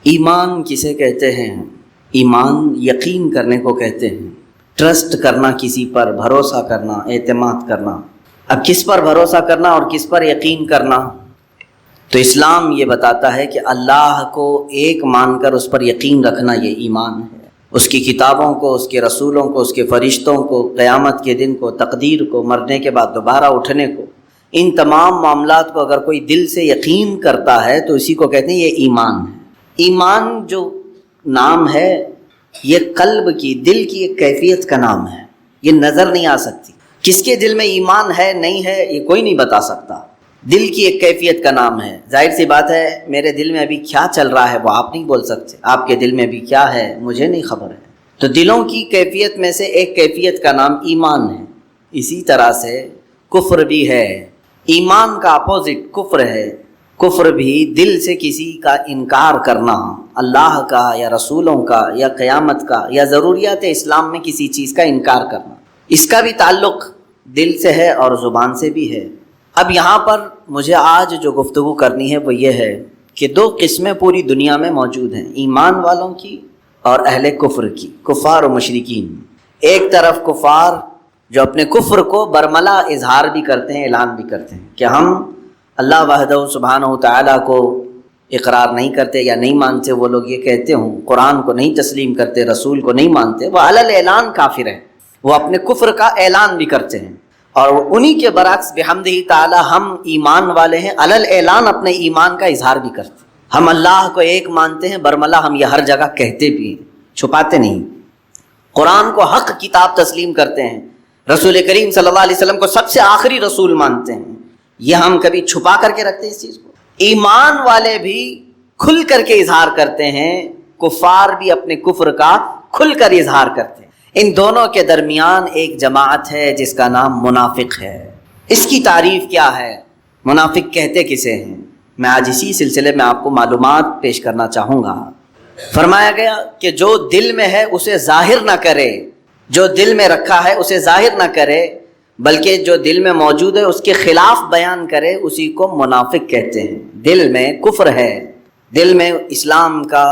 ایمان کسے کہتے ہیں؟ ایمان یقین کرنے کو کہتے ہیں، ٹرسٹ کرنا، کسی پر بھروسہ کرنا، اعتماد کرنا۔ اب کس پر بھروسہ کرنا اور کس پر یقین کرنا؟ تو اسلام یہ بتاتا ہے کہ اللہ کو ایک مان کر اس پر یقین رکھنا یہ ایمان ہے، اس کی کتابوں کو، اس کے رسولوں کو، اس کے فرشتوں کو، قیامت کے دن کو، تقدیر کو، مرنے کے بعد دوبارہ اٹھنے کو، ان تمام معاملات کو اگر کوئی دل سے یقین کرتا ہے تو اسی کو کہتے ہیں یہ ایمان ہے۔ ایمان جو نام ہے یہ قلب کی، دل کی ایک کیفیت کا نام ہے، یہ نظر نہیں آ سکتی۔ کس کے دل میں ایمان ہے نہیں ہے یہ کوئی نہیں بتا سکتا، دل کی ایک کیفیت کا نام ہے۔ ظاہر سی بات ہے میرے دل میں ابھی کیا چل رہا ہے وہ آپ نہیں بول سکتے، آپ کے دل میں ابھی کیا ہے مجھے نہیں خبر ہے۔ تو دلوں کی کیفیت میں سے ایک کیفیت کا نام ایمان ہے۔ اسی طرح سے کفر بھی ہے، ایمان کا اپوزٹ کفر ہے۔ کفر بھی دل سے کسی کا انکار کرنا، اللہ کا یا رسولوں کا یا قیامت کا یا ضروریات اسلام میں کسی چیز کا انکار کرنا، اس کا بھی تعلق دل سے ہے اور زبان سے بھی ہے۔ اب یہاں پر مجھے آج جو گفتگو کرنی ہے وہ یہ ہے کہ دو قسمیں پوری دنیا میں موجود ہیں، ایمان والوں کی اور اہل کفر کی، کفار و مشرکین۔ ایک طرف کفار جو اپنے کفر کو برملا اظہار بھی کرتے ہیں، اعلان بھی کرتے ہیں کہ ہم اللہ وحدہ سبحانہ تعالیٰ کو اقرار نہیں کرتے یا نہیں مانتے، وہ لوگ یہ کہتے ہوں، قرآن کو نہیں تسلیم کرتے، رسول کو نہیں مانتے، وہ علی الاعلان کافر ہیں، وہ اپنے کفر کا اعلان بھی کرتے ہیں۔ اور انہی کے برعکس بحمدہ تعالیٰ ہم ایمان والے ہیں، علی الاعلان اپنے ایمان کا اظہار بھی کرتے ہیں، ہم اللہ کو ایک مانتے ہیں، برملا ہم یہ ہر جگہ کہتے بھی ہیں، چھپاتے نہیں۔ قرآن کو حق کتاب تسلیم کرتے ہیں، رسول کریم صلی اللہ علیہ وسلم کو سب سے آخری رسول مانتے ہیں، یہ ہم کبھی چھپا کر کے رکھتے ہیں اس چیز کو؟ ایمان والے بھی کھل کر کے اظہار کرتے ہیں، کفار بھی اپنے کفر کا کھل کر اظہار کرتے ہیں۔ ان دونوں کے درمیان ایک جماعت ہے جس کا نام منافق ہے۔ اس کی تعریف کیا ہے؟ منافق کہتے کسے ہیں؟ میں آج اسی سلسلے میں آپ کو معلومات پیش کرنا چاہوں گا۔ فرمایا گیا کہ جو دل میں ہے اسے ظاہر نہ کرے، جو دل میں رکھا ہے اسے ظاہر نہ کرے، بلکہ جو دل میں موجود ہے اس کے خلاف بیان کرے، اسی کو منافق کہتے ہیں۔ دل میں کفر ہے، دل میں اسلام کا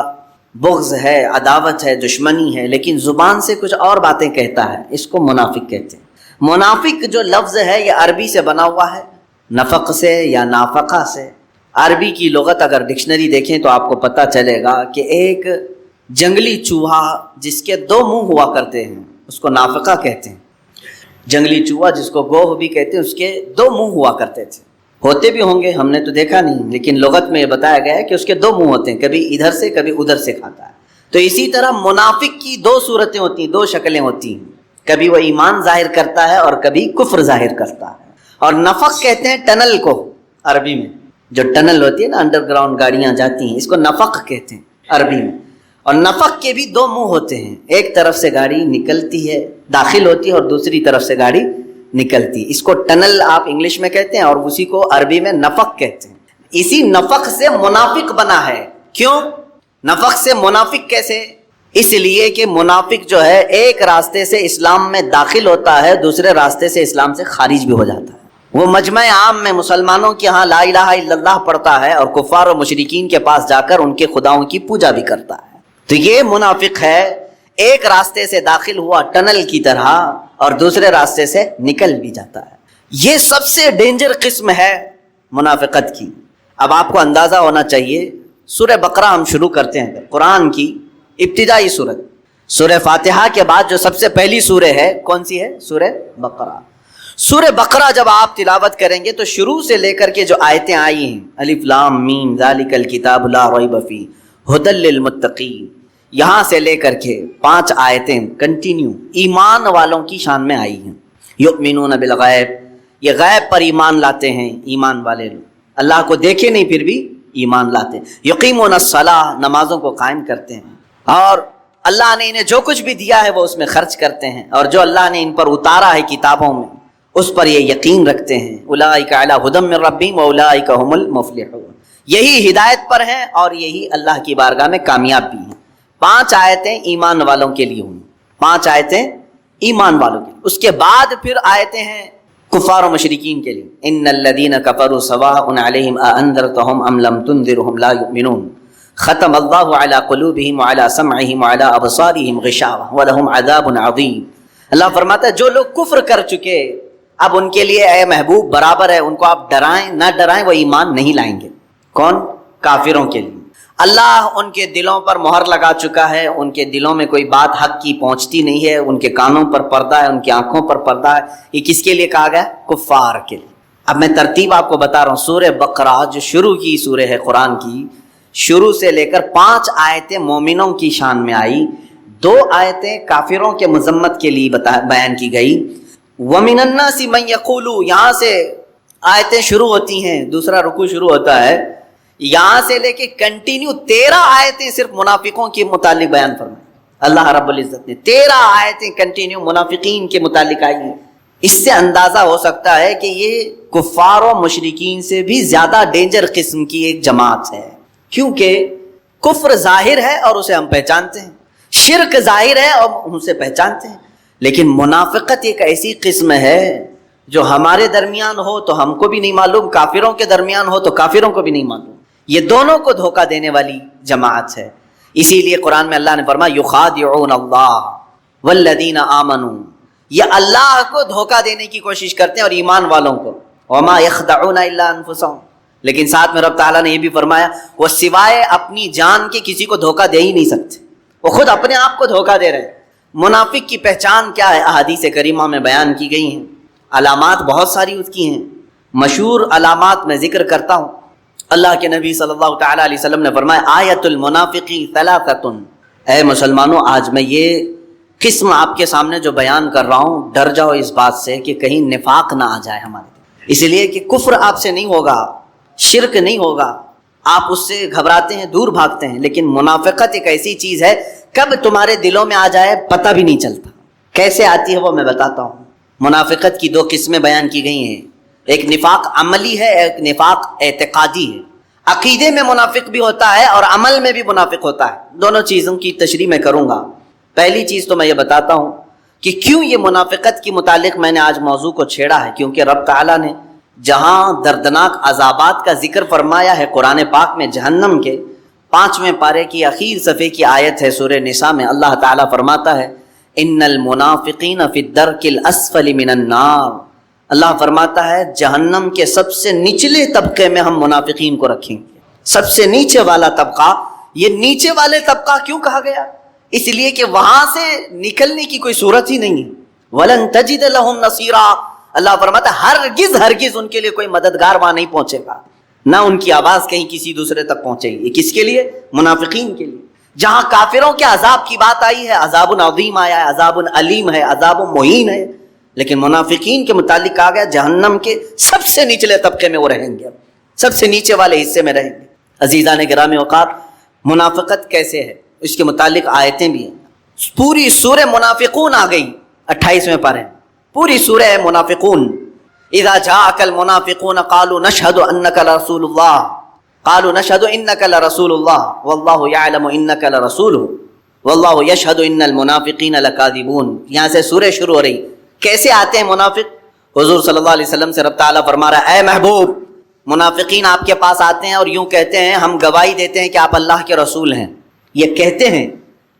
بغض ہے، عداوت ہے، دشمنی ہے، لیکن زبان سے کچھ اور باتیں کہتا ہے، اس کو منافق کہتے ہیں۔ منافق جو لفظ ہے یہ عربی سے بنا ہوا ہے، نفق سے یا نافقہ سے۔ عربی کی لغت اگر ڈکشنری دیکھیں تو آپ کو پتہ چلے گا کہ ایک جنگلی چوہا جس کے دو منہ ہوا کرتے ہیں اس کو نافقہ کہتے ہیں۔ جنگلی چوہا جس کو گوہ بھی کہتے ہیں، اس کے دو منہ ہوا کرتے تھے، ہوتے بھی ہوں گے، ہم نے تو دیکھا نہیں، لیکن لغت میں یہ بتایا گیا ہے کہ اس کے دو منہ ہوتے ہیں، کبھی ادھر سے کبھی ادھر سے کھاتا ہے۔ تو اسی طرح منافق کی دو صورتیں ہوتی ہیں، دو شکلیں ہوتی ہیں، کبھی وہ ایمان ظاہر کرتا ہے اور کبھی کفر ظاہر کرتا ہے۔ اور نفق کہتے ہیں ٹنل کو، عربی میں جو ٹنل ہوتی ہے نا، انڈر گراؤنڈ گاڑیاں جاتی ہیں، اس کو نفق کہتے ہیں عربی میں۔ اور نفق کے بھی دو منہ ہوتے ہیں، ایک طرف سے گاڑی نکلتی ہے، داخل ہوتی ہے، اور دوسری طرف سے گاڑی نکلتی ہے۔ اس کو ٹنل آپ انگلش میں کہتے ہیں اور اسی کو عربی میں نفق کہتے ہیں۔ اسی نفق سے منافق بنا ہے۔ کیوں نفق سے منافق کیسے؟ اس لیے کہ منافق جو ہے ایک راستے سے اسلام میں داخل ہوتا ہے، دوسرے راستے سے اسلام سے خارج بھی ہو جاتا ہے۔ وہ مجمع عام میں مسلمانوں کے ہاں لا الہ الا اللہ پڑھتا ہے اور کفار و مشرکین کے پاس جا کر ان کے خداؤں کی پوجا بھی کرتا ہے۔ تو یہ منافق ہے، ایک راستے سے داخل ہوا ٹنل کی طرح اور دوسرے راستے سے نکل بھی جاتا ہے۔ یہ سب سے ڈینجر قسم ہے منافقت کی۔ اب آپ کو اندازہ ہونا چاہیے، سورہ بقرہ ہم شروع کرتے ہیں، قرآن کی ابتدائی سورت، سورہ فاتحہ کے بعد جو سب سے پہلی سورہ ہے کون سی ہے؟ سورہ بقرہ۔ سورہ بقرہ جب آپ تلاوت کریں گے تو شروع سے لے کر کے جو آیتیں آئی ہیں، الف لام میم ذالک الکتاب لا ریب فیہ ھدی للمتقین، یہاں سے لے کر کے 5 آیتیں کنٹینیو ایمان والوں کی شان میں آئی ہیں۔ یؤمنون بالغیب، یہ غیب پر ایمان لاتے ہیں ایمان والے لوگ، اللہ کو دیکھے نہیں پھر بھی ایمان لاتے ہیں۔ یقیمون الصلاۃ، نمازوں کو قائم کرتے ہیں، اور اللہ نے انہیں جو کچھ بھی دیا ہے وہ اس میں خرچ کرتے ہیں، اور جو اللہ نے ان پر اتارا ہے کتابوں میں اس پر یہ یقین رکھتے ہیں۔ اولئک علی ھدی من ربہم واولئک هم المفلحون، یہی ہدایت پر ہیں اور یہی اللہ کی بارگاہ میں کامیاب بھی ہیں۔ 5 آیتیں ایمان والوں کے لیے ہوئی، 5 آیتیں ایمان والوں کے لیے۔ اس کے بعد پھر آیتیں ہیں کفار و مشرکین کے لیے۔ ان الذین کفروا سواء علیہم اانذرتہم ام لم تنذرہم لا یؤمنون، ختم اللہ علی قلوبہم وعلی سمعہم وعلی ابصارہم غشاوہ ولہم عذاب عظیم. اللہ فرماتا ہے جو لوگ کفر کر چکے اب ان کے لیے اے محبوب برابر ہے، ان کو آپ ڈرائیں نہ ڈرائیں وہ ایمان نہیں لائیں گے. کون؟ کافروں کے لیے. اللہ ان کے دلوں پر مہر لگا چکا ہے، ان کے دلوں میں کوئی بات حق کی پہنچتی نہیں ہے، ان کے کانوں پر پردہ ہے، ان کی آنکھوں پر پردہ ہے. یہ کس کے لیے کہا گیا؟ کفار کے لیے. اب میں ترتیب آپ کو بتا رہا ہوں. سورہ بقرہ جو شروع کی سورہ ہے قرآن کی، شروع سے لے کر 5 آیتیں مومنوں کی شان میں آئی، 2 آیتیں کافروں کے مذمت کے لیے بیان کی گئی. وَمِنَ النَّاسِ مَن يَقُولُ، یہاں سے آیتیں شروع ہوتی ہیں، دوسرا رکوع شروع ہوتا ہے. یہاں سے لے کے کنٹینیو 13 آیتیں صرف منافقوں کے متعلق بیان فرمائیں. اللہ رب العزت نے 13 آیتیں کنٹینیو منافقین کے متعلق آئی ہیں. اس سے اندازہ ہو سکتا ہے کہ یہ کفار و مشرکین سے بھی زیادہ ڈینجر قسم کی ایک جماعت ہے، کیونکہ کفر ظاہر ہے اور اسے ہم پہچانتے ہیں، شرک ظاہر ہے اور ہم اسے پہچانتے ہیں، لیکن منافقت ایک ایسی قسم ہے جو ہمارے درمیان ہو تو ہم کو بھی نہیں معلوم، کافروں کے درمیان ہو تو کافروں کو بھی نہیں معلوم. یہ دونوں کو دھوکہ دینے والی جماعت ہے. اسی لیے قرآن میں اللہ نے فرمایا یخادعون اللہ والذین آمنوا، یہ اللہ کو دھوکہ دینے کی کوشش کرتے ہیں اور ایمان والوں کو. وما یخدعون الا انفسهم، لیکن ساتھ میں رب تعالیٰ نے یہ بھی فرمایا وہ سوائے اپنی جان کے کسی کو دھوکہ دے ہی نہیں سکتے، وہ خود اپنے آپ کو دھوکہ دے رہے ہیں. منافق کی پہچان کیا ہے؟ احادیث کریمہ میں بیان کی گئی ہیں. علامات بہت ساری اس کی ہیں، مشہور علامات میں ذکر کرتا ہوں. اللہ کے نبی صلی اللہ تعالیٰ علیہ وسلم نے فرمایا آیت المنافقی ثلاثۃ. اے مسلمانوں، آج میں یہ قسم آپ کے سامنے جو بیان کر رہا ہوں، ڈر جاؤ اس بات سے کہ کہیں نفاق نہ آ جائے ہمارے. اس لیے کہ کفر آپ سے نہیں ہوگا، شرک نہیں ہوگا، آپ اس سے گھبراتے ہیں، دور بھاگتے ہیں، لیکن منافقت ایک ایسی چیز ہے کب تمہارے دلوں میں آ جائے پتہ بھی نہیں چلتا. کیسے آتی ہے وہ میں بتاتا ہوں. منافقت کی 2 قسمیں بیان کی گئی ہیں، ایک نفاق عملی ہے، ایک نفاق اعتقادی ہے. عقیدے میں منافق بھی ہوتا ہے اور عمل میں بھی منافق ہوتا ہے. دونوں چیزوں کی تشریح میں کروں گا. پہلی چیز تو میں یہ بتاتا ہوں کہ کیوں یہ منافقت کے متعلق میں نے آج موضوع کو چھیڑا ہے، کیونکہ رب تعالیٰ نے جہاں دردناک عذابات کا ذکر فرمایا ہے قرآن پاک میں، جہنم کے 5ویں پارے کی اخیر صفحے کی آیت ہے سورہ نساء میں. اللہ تعالیٰ فرماتا ہے ان المنافقین فی الدرک الاسفل من النار. اللہ فرماتا ہے جہنم کے سب سے نچلے طبقے میں ہم منافقین کو رکھیں گے. سب سے نیچے والا طبقہ. یہ نیچے والے طبقہ کیوں کہا گیا؟ اس لیے کہ وہاں سے نکلنے کی کوئی صورت ہی نہیں ہے. وَلَن تَجِدَ لَهُمْ نَصِيرًا. اللہ فرماتا ہے ہرگز ان کے لیے کوئی مددگار وہاں نہیں پہنچے گا، نہ ان کی آواز کہیں کسی دوسرے تک پہنچے گی. یہ کس کے لیے؟ منافقین کے لیے. جہاں کافروں کے عذاب کی بات آئی ہے، عذاب عظیم آیا ہے، عذاب علیم ہے، عذاب مہین ہے، لیکن منافقین کے متعلق کہا گیا جہنم کے سب سے نچلے طبقے میں وہ رہیں گے، سب سے نیچے والے حصے میں رہیں گے. عزیزان گرامی اوقات، منافقت کیسے ہے اس کے متعلق آیتیں بھی ہیں. پوری سورہ منافقون آ گئی 28ویں پارے، پوری سورہ ہے منافقون. اذا جاءك المنافقون قالوا نشهد انك لرسول الله قالوا نشهد انك لرسول الله والله يعلم انك لرسوله والله يشهد ان المنافقين لكاذبون. یہاں سے سورہ شروع ہو رہی. کیسے آتے ہیں منافق؟ حضور صلی اللہ علیہ وسلم سے رب تعالیٰ فرما رہا ہے اے محبوب، منافقین آپ کے پاس آتے ہیں اور یوں کہتے ہیں ہم گواہی دیتے ہیں کہ آپ اللہ کے رسول ہیں. یہ کہتے ہیں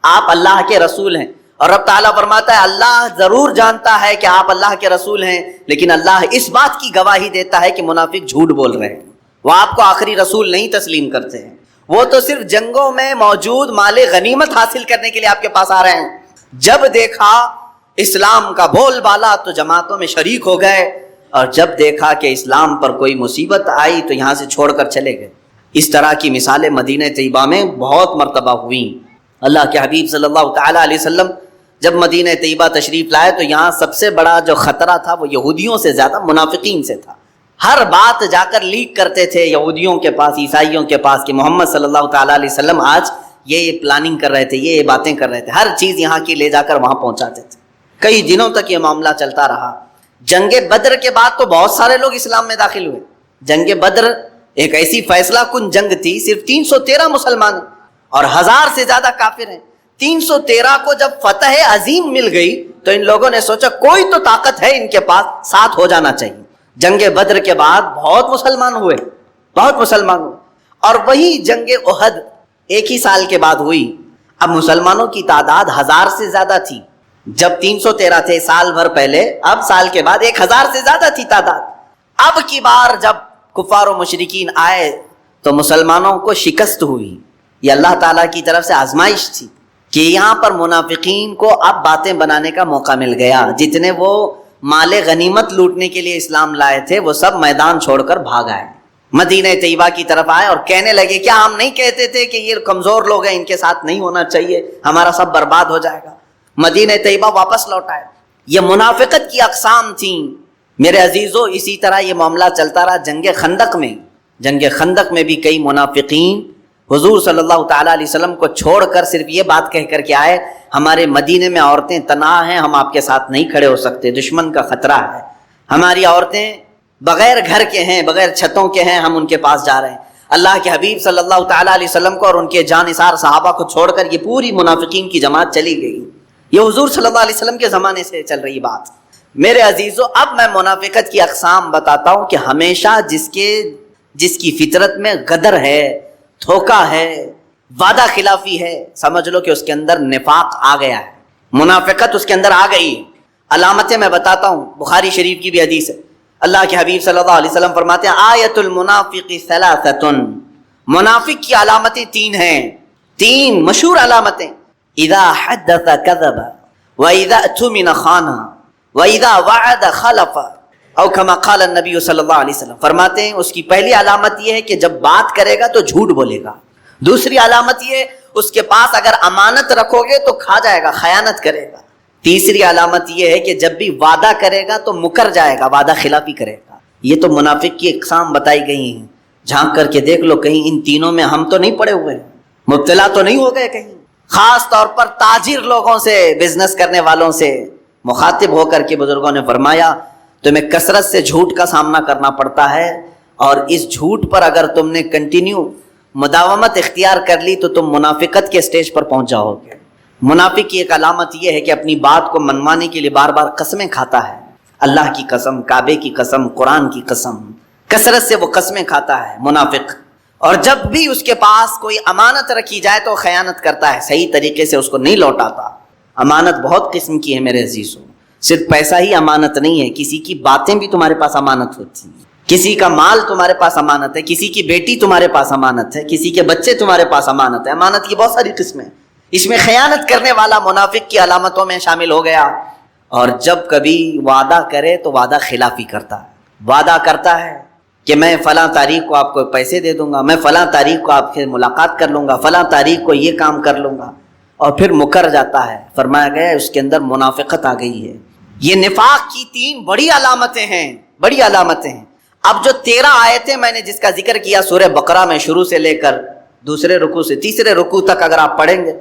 آپ اللہ کے رسول ہیں، اور رب تعالیٰ فرماتا ہے اللہ ضرور جانتا ہے کہ آپ اللہ کے رسول ہیں، لیکن اللہ اس بات کی گواہی دیتا ہے کہ منافق جھوٹ بول رہے ہیں. وہ آپ کو آخری رسول نہیں تسلیم کرتے ہیں، وہ تو صرف جنگوں میں موجود مال غنیمت حاصل کرنے کے لیے آپ کے پاس آ رہے ہیں. جب دیکھا اسلام کا بول بالا تو جماعتوں میں شریک ہو گئے، اور جب دیکھا کہ اسلام پر کوئی مصیبت آئی تو یہاں سے چھوڑ کر چلے گئے. اس طرح کی مثالیں مدینہ طیبہ میں بہت مرتبہ ہوئیں. اللہ کے حبیب صلی اللہ تعالیٰ علیہ وسلم جب مدینہ طیبہ تشریف لائے تو یہاں سب سے بڑا جو خطرہ تھا وہ یہودیوں سے زیادہ منافقین سے تھا. ہر بات جا کر لیک کرتے تھے یہودیوں کے پاس، عیسائیوں کے پاس، کہ محمد صلی اللہ تعالیٰ علیہ وسلم آج یہ پلاننگ کر رہے تھے، یہ باتیں کر رہے تھے. ہر چیز یہاں کی لے جا کر وہاں پہنچاتے تھے. کئی دنوں تک یہ معاملہ چلتا رہا. جنگ بدر کے بعد تو بہت سارے لوگ اسلام میں داخل ہوئے. جنگ بدر ایک ایسی فیصلہ کن جنگ تھی، صرف 313 مسلمان اور 1000 سے زیادہ کافر ہیں. 313 کو جب فتح عظیم مل گئی تو ان لوگوں نے سوچا کوئی تو طاقت ہے ان کے پاس، ساتھ ہو جانا چاہیے. جنگ بدر کے بعد بہت مسلمان ہوئے، بہت مسلمان ہوئے. اور وہی جنگ احد ایک ہی سال کے بعد ہوئی. اب مسلمانوں کی تعداد 1000 سے زیادہ تھی. جب 313 تھے سال بھر پہلے، اب سال کے بعد 1000 سے زیادہ تھی تعداد. اب کی بار جب کفار و مشرکین آئے تو مسلمانوں کو شکست ہوئی. یہ اللہ تعالیٰ کی طرف سے آزمائش تھی کہ یہاں پر منافقین کو اب باتیں بنانے کا موقع مل گیا. جتنے وہ مال غنیمت لوٹنے کے لیے اسلام لائے تھے وہ سب میدان چھوڑ کر بھاگ آئے، مدینہ طیبہ کی طرف آئے اور کہنے لگے کیا ہم نہیں کہتے تھے کہ یہ کمزور لوگ ہیں، ان کے ساتھ نہیں ہونا چاہیے، ہمارا سب برباد ہو جائے گا. مدینہ طیبہ واپس لوٹ آئے. یہ منافقت کی اقسام تھیں میرے عزیزو. اسی طرح یہ معاملہ چلتا رہا جنگ خندق میں بھی کئی منافقین حضور صلی اللہ تعالیٰ علیہ وسلم کو چھوڑ کر صرف یہ بات کہہ کر کے آئے ہمارے مدینے میں عورتیں تنہا ہیں، ہم آپ کے ساتھ نہیں کھڑے ہو سکتے، دشمن کا خطرہ ہے، ہماری عورتیں بغیر گھر کے ہیں، بغیر چھتوں کے ہیں، ہم ان کے پاس جا رہے ہیں. اللہ کے حبیب صلی اللہ تعالیٰ علیہ وسلم کو اور ان کے جانثار صحابہ کو چھوڑ کر یہ پوری منافقین کی جماعت چلی گئی. یہ حضور صلی اللہ علیہ وسلم کے زمانے سے چل رہی بات. میرے عزیزو اب میں منافقت کی اقسام بتاتا ہوں کہ ہمیشہ جس کی فطرت میں غدر ہے، دھوکہ ہے، وعدہ خلافی ہے، سمجھ لو کہ اس کے اندر نفاق آ گیا ہے، منافقت اس کے اندر آ گئی. علامتیں میں بتاتا ہوں، بخاری شریف کی بھی حدیث ہے. اللہ کے حبیب صلی اللہ علیہ وسلم فرماتے ہیں آیت المنافق ثلاثۃ، منافق کی علامتیں 3 ہیں، 3 مشہور علامتیں. اذا حدث كذب واذا اؤتمن خان واذا وعد خلف، او كما قال النبی صلی اللہ علیہ وسلم. فرماتے ہیں اس کی پہلی علامت یہ ہے کہ جب بات کرے گا تو جھوٹ بولے گا. دوسری علامت یہ اس کے پاس اگر امانت رکھو گے تو کھا جائے گا، خیانت کرے گا. تیسری علامت یہ ہے کہ جب بھی وعدہ کرے گا تو مکر جائے گا، وعدہ خلافی کرے گا. یہ تو منافق کی اقسام بتائی گئی ہیں. جھانک کر کے دیکھ لو کہیں ان تینوں میں ہم تو نہیں پڑے ہوئے ہیں، مبتلا تو نہیں ہو گئے کہیں. خاص طور پر تاجر لوگوں سے، بزنس کرنے والوں سے مخاطب ہو کر کے بزرگوں نے فرمایا تمہیں کثرت سے جھوٹ کا سامنا کرنا پڑتا ہے، اور اس جھوٹ پر اگر تم نے کنٹینیو مداومت اختیار کر لی تو تم منافقت کے سٹیج پر پہنچ جاؤ گے. منافق کی ایک علامت یہ ہے کہ اپنی بات کو منوانے کے لیے بار بار قسمیں کھاتا ہے. اللہ کی قسم، کعبے کی قسم، قرآن کی قسم، کثرت سے وہ قسمیں کھاتا ہے منافق. اور جب بھی اس کے پاس کوئی امانت رکھی جائے تو خیانت کرتا ہے، صحیح طریقے سے اس کو نہیں لوٹاتا. امانت بہت قسم کی ہے میرے عزیزوں، صرف پیسہ ہی امانت نہیں ہے، کسی کی باتیں بھی تمہارے پاس امانت ہوتی ہیں، کسی کا مال تمہارے پاس امانت ہے، کسی کی بیٹی تمہارے پاس امانت ہے، کسی کے بچے تمہارے پاس امانت ہے. امانت کی بہت ساری قسمیں، اس میں خیانت کرنے والا منافق کی علامتوں میں شامل ہو گیا. اور جب کبھی وعدہ کرے تو وعدہ خلافی کرتا ہے. وعدہ کرتا ہے کہ میں فلاں تاریخ کو آپ کو پیسے دے دوں گا، میں فلاں تاریخ کو آپ سے ملاقات کر لوں گا، فلاں تاریخ کو یہ کام کر لوں گا، اور پھر مکر جاتا ہے. فرمایا گیا اس کے اندر منافقت آ گئی ہے. یہ نفاق کی 3 بڑی علامتیں ہیں، بڑی علامتیں ہیں. اب جو 13 آیتیں میں نے جس کا ذکر کیا سورہ بقرہ میں، شروع سے لے کر دوسرے رکوع سے تیسرے رکوع تک اگر آپ پڑھیں گے،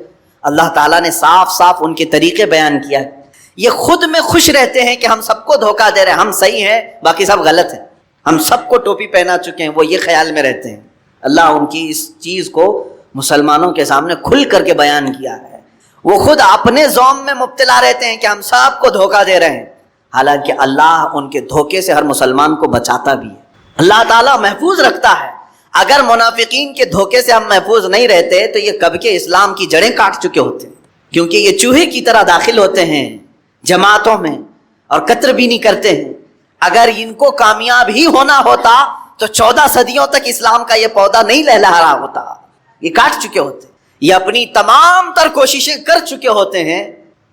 اللہ تعالیٰ نے صاف صاف ان کے طریقے بیان کیا ہے. یہ خود میں خوش رہتے ہیں کہ ہم سب کو دھوکہ دے رہے ہیں، ہم صحیح ہیں باقی سب غلط ہیں، ہم سب کو ٹوپی پہنا چکے ہیں، وہ یہ خیال میں رہتے ہیں. اللہ ان کی اس چیز کو مسلمانوں کے سامنے کھل کر کے بیان کیا ہے. وہ خود اپنے زوم میں مبتلا رہتے ہیں کہ ہم سب کو دھوکہ دے رہے ہیں، حالانکہ اللہ ان کے دھوکے سے ہر مسلمان کو بچاتا بھی ہے. اللہ تعالیٰ محفوظ رکھتا ہے. اگر منافقین کے دھوکے سے ہم محفوظ نہیں رہتے تو یہ کب کے اسلام کی جڑیں کاٹ چکے ہوتے ہیں، کیونکہ یہ چوہے کی طرح داخل ہوتے ہیں جماعتوں میں اور قطر بھی نہیں کرتے ہیں. اگر ان کو کامیاب ہی ہونا ہوتا تو 14 صدیوں تک اسلام کا یہ پودا نہیں لہلہا رہا ہوتا. یہ کاٹ چکے ہوتے، یہ اپنی تمام تر کوششیں کر چکے ہوتے ہیں.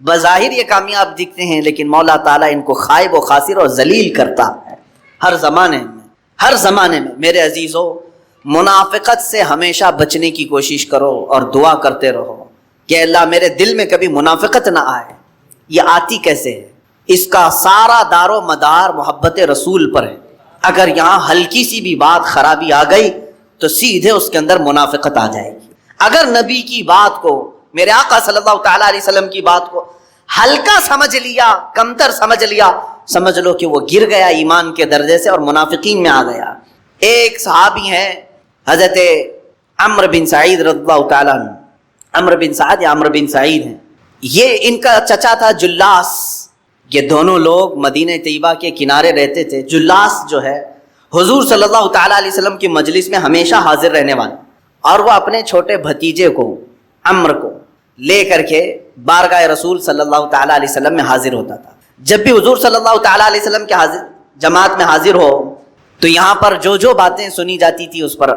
بظاہر یہ کامیاب دکھتے ہیں لیکن مولا تعالیٰ ان کو خائب و خاسر اور ذلیل کرتا ہے ہر زمانے میں، ہر زمانے میں. میرے عزیزو، منافقت سے ہمیشہ بچنے کی کوشش کرو اور دعا کرتے رہو کہ اللہ میرے دل میں کبھی منافقت نہ آئے. یہ آتی کیسے ہے؟ اس کا سارا دار و مدار محبت رسول پر ہے. اگر یہاں ہلکی سی بھی بات خرابی آ گئی تو سیدھے اس کے اندر منافقت آ جائے گی. اگر نبی کی بات کو، میرے آقا صلی اللہ تعالیٰ علیہ وسلم کی بات کو ہلکا سمجھ لیا، کمتر سمجھ لیا، سمجھ لو کہ وہ گر گیا ایمان کے درجے سے اور منافقین میں آ گیا. ایک صحابی ہیں حضرت عمرو بن سعید رضی اللہ تعالیٰ عنہ. عمرو بن سعد یا عمرو بن سعید ہیں. یہ ان کا چچا تھا جلاس. یہ دونوں لوگ مدینہ طیبہ کے کنارے رہتے تھے. جلاس جو ہے حضور صلی اللہ تعالیٰ علیہ وسلم کی مجلس میں ہمیشہ حاضر رہنے والا، اور وہ اپنے چھوٹے بھتیجے کو عمر کو لے کر کے بارگاہ رسول صلی اللہ تعالیٰ علیہ وسلم میں حاضر ہوتا تھا. جب بھی حضور صلی اللہ تعالیٰ علیہ وسلم کے جماعت میں حاضر ہو تو یہاں پر جو باتیں سنی جاتی تھی اس پر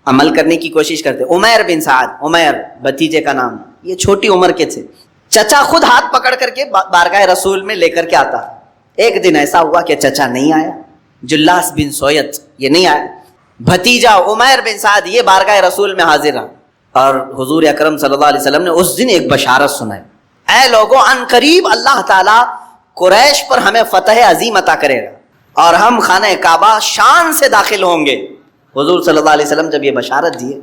عمل کرنے کی کوشش کرتے. عمیر بن سعد، عمیر بھتیجے کا نام، یہ چھوٹی عمر کے تھے. چچا خود ہاتھ پکڑ کر کے بارگاہ رسول میں لے کر کے آتا. ایک دن ایسا ہوا کہ چچا نہیں آیا، جلاس بن سویت یہ نہیں آیا، بھتیجا عمیر بن سعد یہ بارگاہ رسول میں حاضر رہا. اور حضور اکرم صلی اللہ علیہ وسلم نے اس دن ایک بشارت سنائی، اے لوگوں، ان قریب اللہ تعالیٰ قریش پر ہمیں فتح عظیم عطا کرے گا اور ہم خانہ کعبہ شان سے داخل ہوں گے. حضور صلی اللہ علیہ وسلم جب یہ بشارت دیے،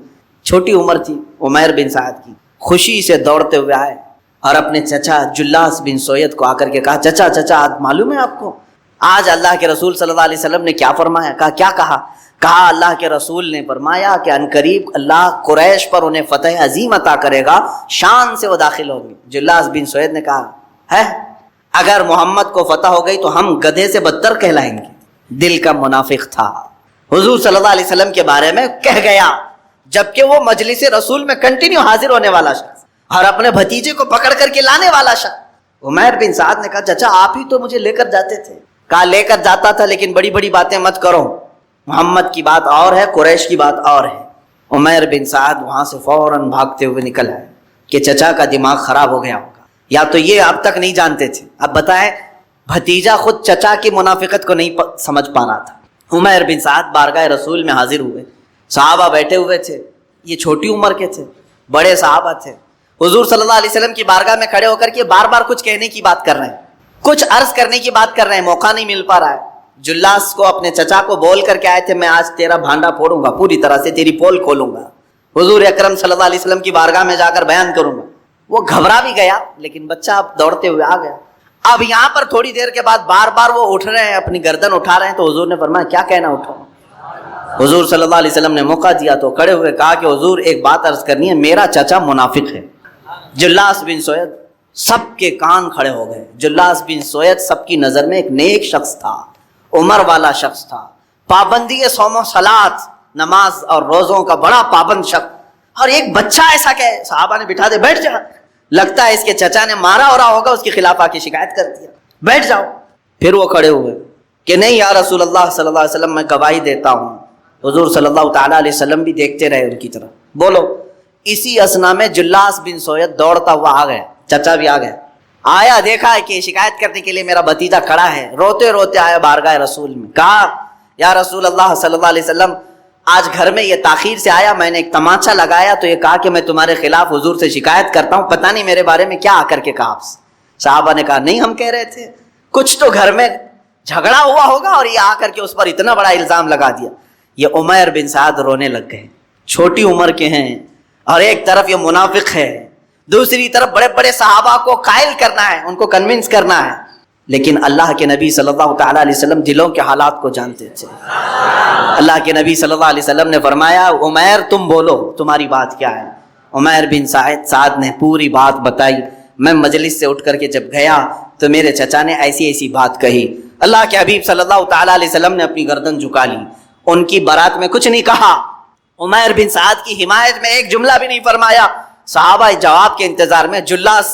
چھوٹی عمر تھی عمیر بن سعد کی، خوشی سے دوڑتے ہوئے آئے اور اپنے چچا جلاس بن سویت کو آ کر کے کہا، چچا معلوم ہے آپ کو آج اللہ کے رسول صلی اللہ علیہ وسلم نے کیا فرمایا؟ کیا کہا اللہ کے رسول نے فرمایا کہ ان قریب اللہ قریش پر انہیں فتح عظیم عطا کرے گا، شان سے وہ داخل ہوں گے. جلاس بن سویت نے کہا ہے اگر محمد کو فتح ہو گئی تو ہم گدھے سے بدتر کہلائیں گے. دل کا منافق تھا، حضور صلی اللہ علیہ وسلم کے بارے میں کہہ گیا، جبکہ وہ مجلس رسول میں کنٹینیو حاضر ہونے والا شخص اور اپنے بھتیجے کو پکڑ کر کے لانے والا شخص. عمیر بن سعد نے کہا، چچا آپ ہی تو مجھے لے کر جاتے تھے. کہا لے کر جاتا تھا لیکن بڑی بڑی باتیں مت کرو، محمد کی بات اور ہے، قریش کی بات اور ہے. عمیر بن سعد وہاں سے فوراً بھاگتے ہوئے نکل آئے کہ چچا کا دماغ خراب ہو گیا ہوگا، یا تو یہ اب تک نہیں جانتے تھے. اب بتائیں، بھتیجا خود چچا کی منافقت کو نہیں سمجھ پا رہا تھا. عمیر بن سعد بارگاہ رسول میں حاضر ہوئے، صحابہ بیٹھے ہوئے تھے، یہ چھوٹی عمر کے تھے، بڑے صحابہ تھے. حضور صلی اللہ علیہ وسلم کی بارگاہ میں کھڑے ہو کر کے بار بار کچھ کہنے کی بات کر رہے ہیں، کچھ عرض کرنے کی بات کر رہے ہیں، موقع نہیں مل پا رہا ہے. جلاس کو اپنے چچا کو بول کر کے آئے تھے، میں آج تیرا بھانڈا پھوڑوں گا، پوری طرح سے تیری پول کھولوں گا، حضور اکرم صلی اللہ علیہ وسلم کی بارگاہ میں جا کر بیان کروں گا. وہ گھبرا بھی گیا لیکن بچہ اب دوڑتے ہوئے آ گیا. اب یہاں پر تھوڑی دیر کے بعد بار بار وہ اٹھ رہے ہیں، اپنی گردن اٹھا رہے ہیں، تو حضور نے فرمایا کیا کہنا اٹھاؤ. حضور صلی اللہ علیہ وسلم نے موقع دیا تو کھڑے ہوئے کہا کہ حضور ایک بات عرض کرنی ہے، میرا چچا منافق ہے. جلاس بن سویت، سب کے کان کھڑے ہو گئے. جلاس بن سویت سب کی نظر میں ایک نیک شخص تھا، عمر والا شخص تھا، پابندی صوم و صلات، نماز اور روزوں کا بڑا پابند شخص. اور ایک بچہ ایسا کہ صحابہ نے بٹھا دے، بیٹھ جا، لگتا ہے اس کے چچا نے مارا ہو رہا ہوگا، اس کے خلاف آ کے شکایت کر دیا، بیٹھ جاؤ. پھر وہ کھڑے ہوئے کہ نہیں یا رسول اللہ صلی اللہ علیہ وسلم، میں گواہی دیتا ہوں. حضور صلی اللہ تعالیٰ علیہ وسلم بھی دیکھتے رہے ان کی طرف. بولو. اسی اسنا میں جلاس بن سویت دوڑتا ہوا آ گیا، چچا بھی آ گیا، آیا دیکھا کہ شکایت کرنے کے لیے میرا بھتیجا کھڑا ہے، روتے روتے آیا بارگاہ رسول میں. کہا یا رسول اللہ صلی اللہ علیہ وسلم، آج گھر میں یہ تاخیر سے آیا، میں نے ایک تماچا لگایا تو یہ کہا کہ میں تمہارے خلاف حضور سے شکایت کرتا ہوں، پتہ نہیں میرے بارے میں کیا آ کر کے کہا آپ سے. صحابہ نے کہا نہیں، ہم کہہ رہے تھے کچھ تو گھر میں جھگڑا ہوا ہوگا اور یہ آ کر کے اس پر اتنا بڑا الزام لگا دیا. یہ عمیر بن سعد رونے لگ گئے. چھوٹی عمر کے ہیں اور ایک طرف یہ منافق ہے، دوسری طرف بڑے بڑے صحابہ کو قائل کرنا ہے، ان کو کنونس کرنا ہے. لیکن اللہ کے نبی صلی اللہ تعالیٰ علیہ وسلم دلوں کے حالات کو جانتے تھے. اللہ کے نبی صلی اللہ علیہ وسلم نے فرمایا عمیر تم بولو، تمہاری بات کیا ہے. عمیر بن سعد نے پوری بات بتائی. میں مجلس سے اٹھ کر کے جب گیا تو میرے چچا نے ایسی ایسی بات کہی. اللہ کے حبیب صلی اللہ تعالیٰ علیہ وسلم نے اپنی گردن جھکا لی، ان کی برات میں کچھ نہیں کہا، عمیر بن سعد کی حمایت میں ایک جملہ بھی نہیں فرمایا. صحابہ جواب کے انتظار میں. جلاس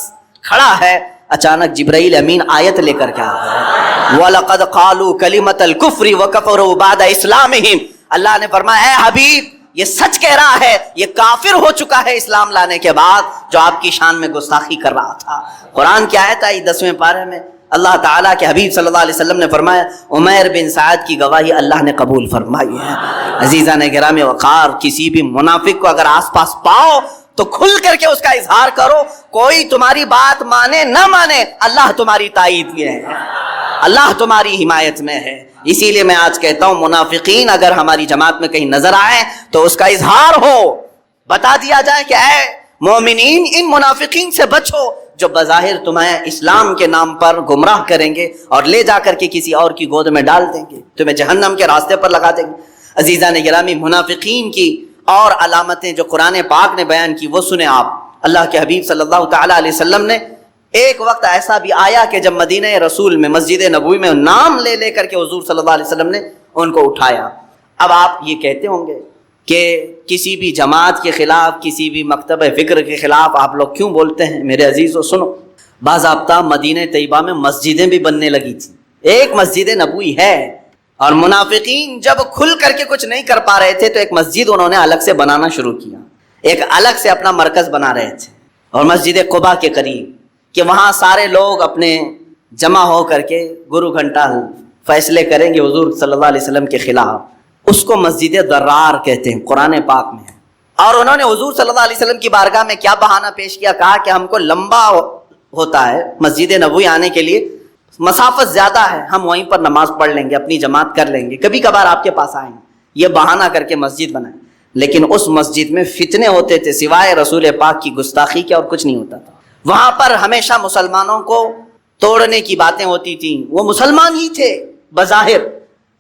کھڑا ہے، اچانک جبرائیل امین آیت لے کر کے آ گیا، وَلَقَدْ قَالُوا كَلِمَةَ الْكُفْرِ وَكَفَرُوا بَعْدَ إِسْلَامِهِمْ. اللہ نے فرمایا اے حبیب یہ سچ کہہ رہا ہے، یہ کافر ہو چکا ہے اسلام لانے کے بعد، جو آپ کی شان میں گستاخی کر رہا تھا. قرآن کی آیت آئی 10ویں پارے میں، اللہ تعالیٰ کے حبیب صلی اللہ علیہ وسلم نے فرمایا عمیر بن سعد کی گواہی اللہ نے قبول فرمائی ہے. عزیزان گرامی وقار، کسی بھی منافق کو اگر آس پاس پاؤ تو کھل کر کے اس کا اظہار کرو. کوئی تمہاری بات مانے نہ مانے، اللہ تمہاری تائید میں ہے، اللہ تمہاری حمایت میں ہے. اسی لیے میں آج کہتا ہوں منافقین اگر ہماری جماعت میں کہیں نظر آئے تو اس کا اظہار ہو، بتا دیا جائے کہ اے مومنین ان منافقین سے بچو جو بظاہر تمہیں اسلام کے نام پر گمراہ کریں گے اور لے جا کر کے کسی اور کی گود میں ڈال دیں گے، تمہیں جہنم کے راستے پر لگا دیں گے. عزیزان گرامی، منافقین کی اور علامتیں جو قرآن پاک نے بیان کی وہ سنیں آپ. اللہ کے حبیب صلی اللہ تعالیٰ علیہ وسلم نے ایک وقت ایسا بھی آیا کہ جب مدینہ رسول میں مسجد نبوی میں نام لے لے کر کے حضور صلی اللہ علیہ وسلم نے ان کو اٹھایا. اب آپ یہ کہتے ہوں گے کہ کسی بھی جماعت کے خلاف، کسی بھی مکتب فکر کے خلاف آپ لوگ کیوں بولتے ہیں؟ میرے عزیزو سنو، باضابطہ مدینہ طیبہ میں مسجدیں بھی بننے لگی تھیں، ایک مسجد نبوی ہے، اور منافقین جب کھل کر کے کچھ نہیں کر پا رہے تھے تو ایک مسجد انہوں نے الگ سے بنانا شروع کیا، ایک الگ سے اپنا مرکز بنا رہے تھے، اور مسجد قباء کے قریب، کہ وہاں سارے لوگ اپنے جمع ہو کر کے گرو گھنٹہ فیصلے کریں گے حضور صلی اللہ علیہ وسلم کے خلاف۔ اس کو مسجد ضرار کہتے ہیں، قرآن پاک میں ہے۔ اور انہوں نے حضور صلی اللہ علیہ وسلم کی بارگاہ میں کیا بہانہ پیش کیا؟ کہا کہ ہم کو لمبا ہوتا ہے مسجد نبوی آنے کے لیے، مسافت زیادہ ہے، ہم وہیں پر نماز پڑھ لیں گے، اپنی جماعت کر لیں گے، کبھی کبھار آپ کے پاس آئیں گے، یہ بہانہ کر کے مسجد بنائیں۔ لیکن اس مسجد میں فتنے ہوتے تھے، سوائے رسول پاک کی گستاخی کے اور کچھ نہیں ہوتا تھا۔ وہاں پر ہمیشہ مسلمانوں کو توڑنے کی باتیں ہوتی تھیں، وہ مسلمان ہی تھے، بظاہر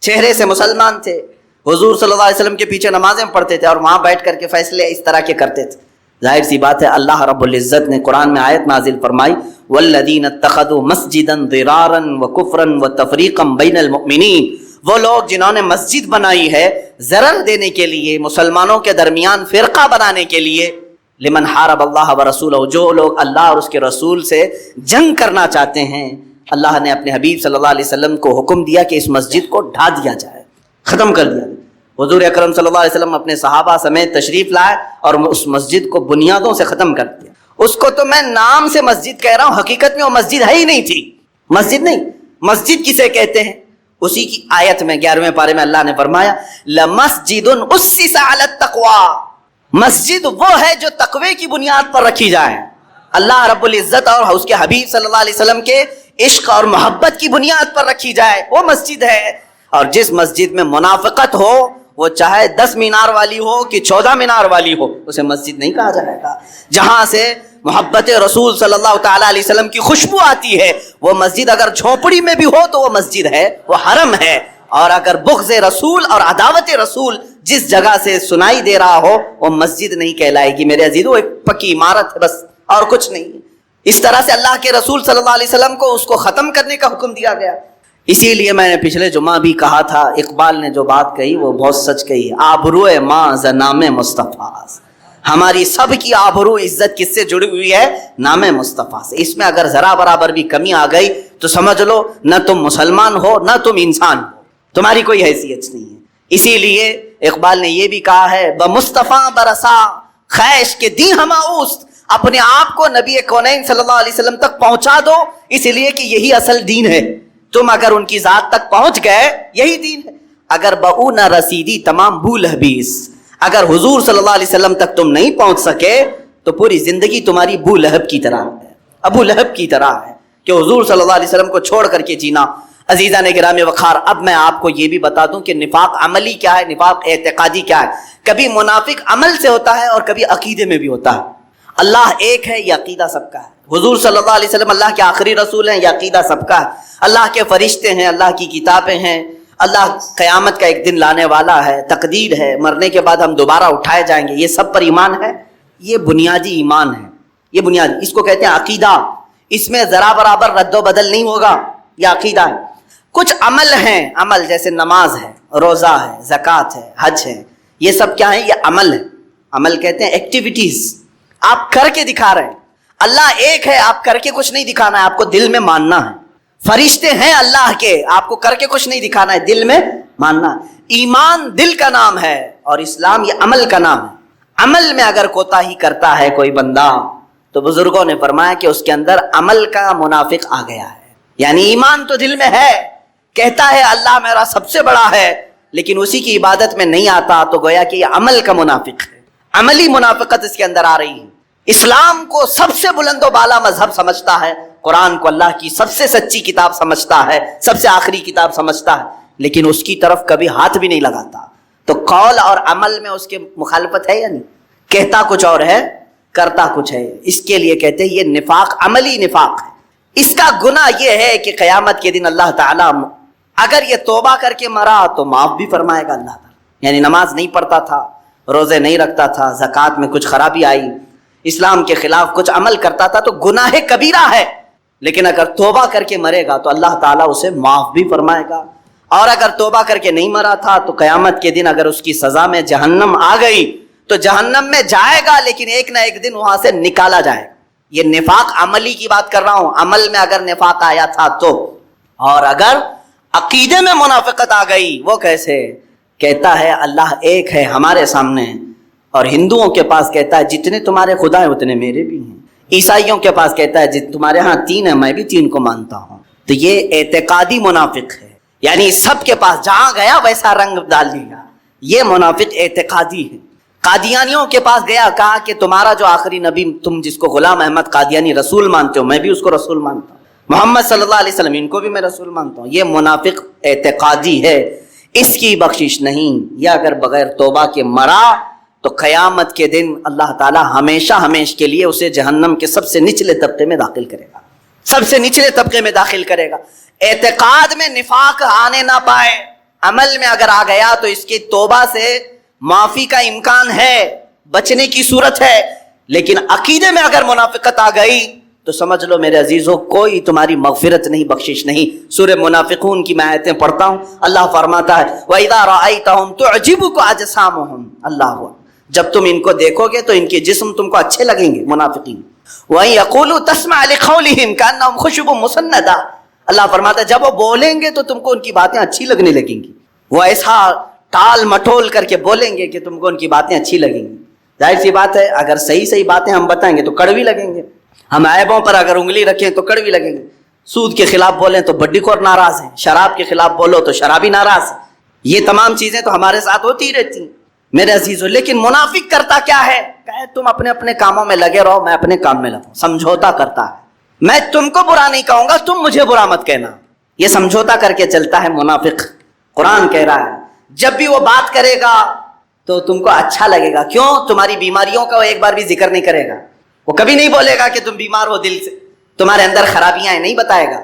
چہرے سے مسلمان تھے، حضور صلی اللہ علیہ وسلم کے پیچھے نمازیں پڑھتے تھے اور وہاں بیٹھ کر کے فیصلے اس طرح کے کرتے تھے۔ ظاہر سی بات ہے اللہ رب العزت نے قرآن میں آیت نازل فرمائی، والذین اتخذوا مسجدا ضرارا وکفرا وتفریقا بین المؤمنین، وہ لوگ جنہوں نے مسجد بنائی ہے ضرر دینے کے لیے، مسلمانوں کے درمیان فرقہ بنانے کے لیے، لمن حارب اللہ ورسولہ، جو لوگ اللہ اور اس کے رسول سے جنگ کرنا چاہتے ہیں، اللہ نے اپنے حبیب صلی اللہ علیہ وسلم کو حکم دیا کہ اس مسجد کو ڈھا دیا جائے، ختم کر دیا۔ حضور اکرم صلی اللہ علیہ وسلم اپنے صحابہ سمیت تشریف لائے اور اس مسجد کو بنیادوں سے ختم کر دیا۔ اس کو تو میں نام سے مسجد کہہ رہا ہوں، حقیقت میں وہ مسجد ہے ہی نہیں تھی، مسجد نہیں، مسجد کسے کہتے ہیں؟ اسی کی آیت میں 11ویں پارے میں اللہ نے فرمایا لَمَسْجِدٌ أُسِّسَ عَلَى التَّقْوَى، مسجد وہ ہے جو تقوی کی بنیاد پر رکھی جائے، اللہ رب العزت اور اس کے حبیب صلی اللہ علیہ وسلم کے عشق اور محبت کی بنیاد پر رکھی جائے، وہ مسجد ہے۔ اور جس مسجد میں منافقت ہو، وہ چاہے 10 مینار والی ہو کہ 14 مینار والی ہو، اسے مسجد نہیں کہا جائے گا۔ جہاں سے محبت رسول صلی اللہ تعالیٰ علیہ وسلم کی خوشبو آتی ہے، وہ مسجد اگر جھونپڑی میں بھی ہو تو وہ مسجد ہے، وہ حرم ہے۔ اور اگر بغض رسول اور عداوت رسول جس جگہ سے سنائی دے رہا ہو، وہ مسجد نہیں کہلائے گی میرے عزیزو، ایک پکی عمارت ہے بس، اور کچھ نہیں۔ اس طرح سے اللہ کے رسول صلی اللہ علیہ وسلم کو اس کو ختم کرنے کا حکم دیا گیا۔ اسی لیے میں نے پچھلے جمعہ بھی کہا تھا، اقبال نے جو بات کہی وہ بہت سچ کہی، آبروئے ماں ز نام مصطفیٰ، ہماری سب کی آبرو عزت کس سے جڑی ہوئی ہے؟ نام مصطفیٰ سے۔ اس میں اگر ذرا برابر بھی کمی آ گئی تو سمجھ لو نہ تم مسلمان ہو نہ تم انسان ہو، تمہاری کوئی حیثیت نہیں ہے۔ اسی لیے اقبال نے یہ بھی کہا ہے بمصطفیٰ برسا خیش کے دی ہما اوست، اپنے آپ کو نبی کونین صلی اللہ علیہ وسلم تک پہنچا دو، اس لیے کہ یہی اصل دین ہے۔ تم اگر ان کی ذات تک پہنچ گئے یہی دین ہے۔ اگر بہو نہ رسیدی تمام بو لہبیس، اگر حضور صلی اللہ علیہ وسلم تک تم نہیں پہنچ سکے تو پوری زندگی تمہاری بو لہب کی طرح ہے، ابو لہب کی طرح ہے کہ حضور صلی اللہ علیہ وسلم کو چھوڑ کر کے جینا۔ عزیزان گرامی وقار، اب میں آپ کو یہ بھی بتا دوں کہ نفاق عملی کیا ہے، نفاق اعتقادی کیا ہے۔ کبھی منافق عمل سے ہوتا ہے اور کبھی عقیدے میں بھی ہوتا ہے۔ اللہ ایک ہے، یہ عقیدہ سب کا ہے۔ حضور صلی اللہ علیہ وسلم اللہ کے آخری رسول ہیں، یہ عقیدہ سب کا ہے۔ اللہ کے فرشتے ہیں، اللہ کی کتابیں ہیں، اللہ قیامت کا ایک دن لانے والا ہے، تقدیر ہے، مرنے کے بعد ہم دوبارہ اٹھائے جائیں گے، یہ سب پر ایمان ہے۔ یہ بنیادی ایمان ہے، یہ بنیادی، اس کو کہتے ہیں عقیدہ۔ اس میں ذرا برابر رد و بدل نہیں ہوگا، یہ عقیدہ ہے۔ کچھ عمل ہیں، عمل جیسے نماز ہے، روزہ ہے، زکوٰۃ ہے، حج ہے، یہ سب کیا ہے؟ یہ عمل ہے۔ عمل کہتے ہیں ایکٹیویٹیز، آپ کر کے دکھا رہے ہیں۔ اللہ ایک ہے، آپ کر کے کچھ نہیں دکھانا ہے، آپ کو دل میں ماننا ہے۔ فرشتے ہیں اللہ کے، آپ کو کر کے کچھ نہیں دکھانا ہے، دل میں ماننا ہے۔ ایمان دل کا نام ہے اور اسلام یہ عمل کا نام ہے۔ عمل میں اگر کوتاہی کرتا ہے کوئی بندہ تو بزرگوں نے فرمایا کہ اس کے اندر عمل کا منافق آ گیا ہے۔ یعنی ایمان تو دل میں ہے، کہتا ہے اللہ میرا سب سے بڑا ہے، لیکن اسی کی عبادت میں نہیں آتا، تو گویا کہ یہ عمل کا منافق ہے، عملی منافقت اس کے اندر آ رہی ہے۔ اسلام کو سب سے بلند و بالا مذہب سمجھتا ہے، قرآن کو اللہ کی سب سے سچی کتاب سمجھتا ہے، سب سے آخری کتاب سمجھتا ہے، لیکن اس کی طرف کبھی ہاتھ بھی نہیں لگاتا۔ تو قول اور عمل میں اس کے مخالفت ہے یا نہیں؟ کہتا کچھ اور ہے، کرتا کچھ ہے۔ اس کے لیے کہتے ہیں یہ نفاق عملی نفاق ہے۔ اس کا گناہ یہ ہے کہ قیامت کے دن اللہ تعالیٰ اگر یہ توبہ کر کے مرا تو معاف بھی فرمائے گا اللہ تعالیٰ۔ یعنی نماز نہیں پڑھتا تھا، روزے نہیں رکھتا تھا، زکوٰۃ میں کچھ خرابی آئی، اسلام کے خلاف کچھ عمل کرتا تھا تو گناہ کبیرہ ہے، لیکن اگر توبہ کر کے مرے گا تو اللہ تعالیٰ اسے معاف بھی فرمائے گا۔ اور اگر توبہ کر کے نہیں مرا تھا تو قیامت کے دن اگر اس کی سزا میں جہنم آ گئی تو جہنم میں جائے گا، لیکن ایک نہ ایک دن وہاں سے نکالا جائے گا۔ یہ نفاق عملی کی بات کر رہا ہوں، عمل میں اگر نفاق آیا تھا تو۔ اور اگر عقیدے میں منافقت آ گئی، وہ کیسے؟ کہتا ہے اللہ ایک ہے ہمارے سامنے، اور ہندوؤں کے پاس کہتا ہے جتنے تمہارے خدا ہیں اتنے میرے بھی ہیں، عیسائیوں کے پاس کہتا ہے تمہارے ہاں 3 ہیں میں بھی 3 کو مانتا ہوں۔ تو یہ اعتقادی منافق ہے، یعنی سب کے پاس جہاں گیا ویسا رنگ ڈال دیا، یہ منافق اعتقادی ہے۔ قادیانیوں کے پاس گیا، کہا کہ تمہارا جو آخری نبی تم جس کو غلام احمد قادیانی رسول مانتے ہو، میں بھی اس کو رسول مانتا ہوں، محمد صلی اللہ علیہ وسلم ان کو بھی میں رسول مانتا ہوں۔ یہ منافق اعتقادی ہے، اس کی بخشش نہیں۔ یا اگر بغیر توبہ کے مرا تو قیامت کے دن اللہ تعالی ہمیشہ ہمیشہ کے لیے اسے جہنم کے سب سے نچلے طبقے میں داخل کرے گا، سب سے نچلے طبقے میں داخل کرے گا۔ اعتقاد میں نفاق آنے نہ پائے، عمل میں اگر آ گیا تو اس کی توبہ سے معافی کا امکان ہے، بچنے کی صورت ہے، لیکن عقیدے میں اگر منافقت آ گئی تو سمجھ لو میرے عزیزوں کوئی تمہاری مغفرت نہیں، بخشش نہیں۔ سورہ منافقون کی میں آیتیں پڑھتا ہوں، اللہ فرماتا ہے وَإِذَا رَأَيْتَهُمْ تُعْجِبُكَ أَجْسَامُهُمْ، اللہ جب تم ان کو دیکھو گے تو ان کے جسم تم کو اچھے لگیں گے، منافقین۔ وَإِن يَقُولُوا تَسْمَعْ لِقَوْلِهِمْ كَأَنَّهُمْ خُشُبٌ مُّسَنَّدَةٌ، اللہ فرماتا ہے جب وہ بولیں گے تو تم کو ان کی باتیں اچھی لگنے لگیں گی، وہ ایسا ٹال مٹول کر کے بولیں گے کہ تم کو ان کی باتیں اچھی لگیں گی۔ ظاہر سی بات ہے اگر صحیح صحیح باتیں ہم بتائیں گے تو کڑوی لگیں گے، ہم عیبوں پر اگر انگلی رکھیں تو کڑوی لگیں گے، سود کے خلاف بولیں تو بڈی خور ناراض ہیں، شراب کے خلاف بولو تو شرابی ناراض ہے۔ یہ تمام چیزیں تو ہمارے ساتھ ہوتی رہتی ہیں میرے عزیزوں۔ لیکن منافق کرتا کیا ہے؟ کہے تم اپنے اپنے کاموں میں لگے رہو، میں اپنے کام میں لگوں، سمجھوتا کرتا ہے، میں تم کو برا نہیں کہوں گا، تم مجھے برا مت کہنا، یہ سمجھوتا کر کے چلتا ہے منافق۔ قرآن کہہ رہا ہے جب بھی وہ بات کرے گا تو تم کو اچھا لگے گا، کیوں؟ تمہاری بیماریوں کا وہ ایک بار بھی ذکر نہیں کرے گا، وہ کبھی نہیں بولے گا کہ تم بیمار ہو دل سے، تمہارے اندر خرابیاں ہیں، نہیں بتائے گا،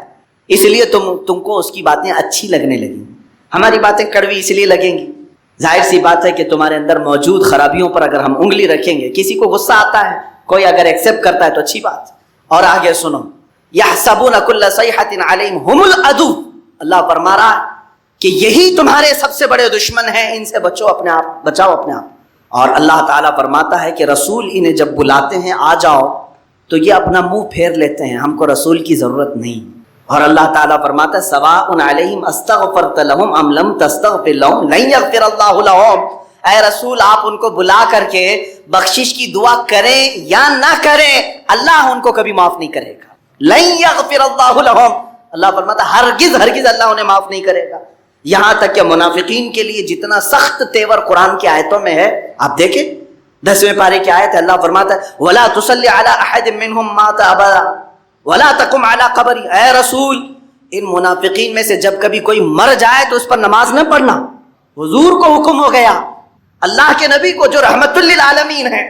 اس لیے تم کو اس کی باتیں اچھی لگنے لگیں گی۔ ہماری باتیں کڑوی اس لیے لگیں گی، ظاہر سی بات ہے کہ تمہارے اندر موجود خرابیوں پر اگر ہم انگلی رکھیں گے، کسی کو غصہ آتا ہے، کوئی اگر ایکسپٹ کرتا ہے تو اچھی بات۔ اور آگے سنو یحسبون کل صیحۃ علیہم ھم العدو، اللہ فرما رہا ہے کہ یہی تمہارے سب سے بڑے دشمن ہیں، ان سے بچو اپنے آپ، بچاؤ اپنے آپ۔ اور اللہ تعالیٰ فرماتا ہے کہ رسول انہیں جب بلاتے ہیں آ جاؤ تو یہ اپنا منہ پھیر لیتے ہیں، ہم کو رسول کی ضرورت نہیں۔ اور اللہ تعالیٰ فرماتا ہے سواء علیہم استغفرت لہم ام لم تستغفر لہم لن یغفر اللہ لہم، اے رسول آپ ان کو بلا کر کے بخشش کی دعا کریں یا نہ کریں، اللہ ان کو کبھی معاف نہیں کرے گا۔ لن یغفر اللہ لہم، اللہ فرماتا ہے ہرگز ہرگز اللہ انہیں معاف نہیں کرے گا۔ یہاں تک کہ منافقین کے لیے جتنا سخت تیور قرآن کی آیتوں میں ہے، آپ دیکھیں 10ویں پارے کی آیت ہے، اللہ فرماتا ہے وَلَا تُصَلِّ عَلَىٰ أَحَدٍ مِّنْهُمْ مَاتَ أَبَدًا وَلَا تَقُمْ عَلَىٰ قَبْرِهِ، اے رسول ان منافقین میں سے جب کبھی کوئی مر جائے تو اس پر نماز نہ پڑھنا۔ حضور کو حکم ہو گیا، اللہ کے نبی کو جو رحمت للعالمین ہے،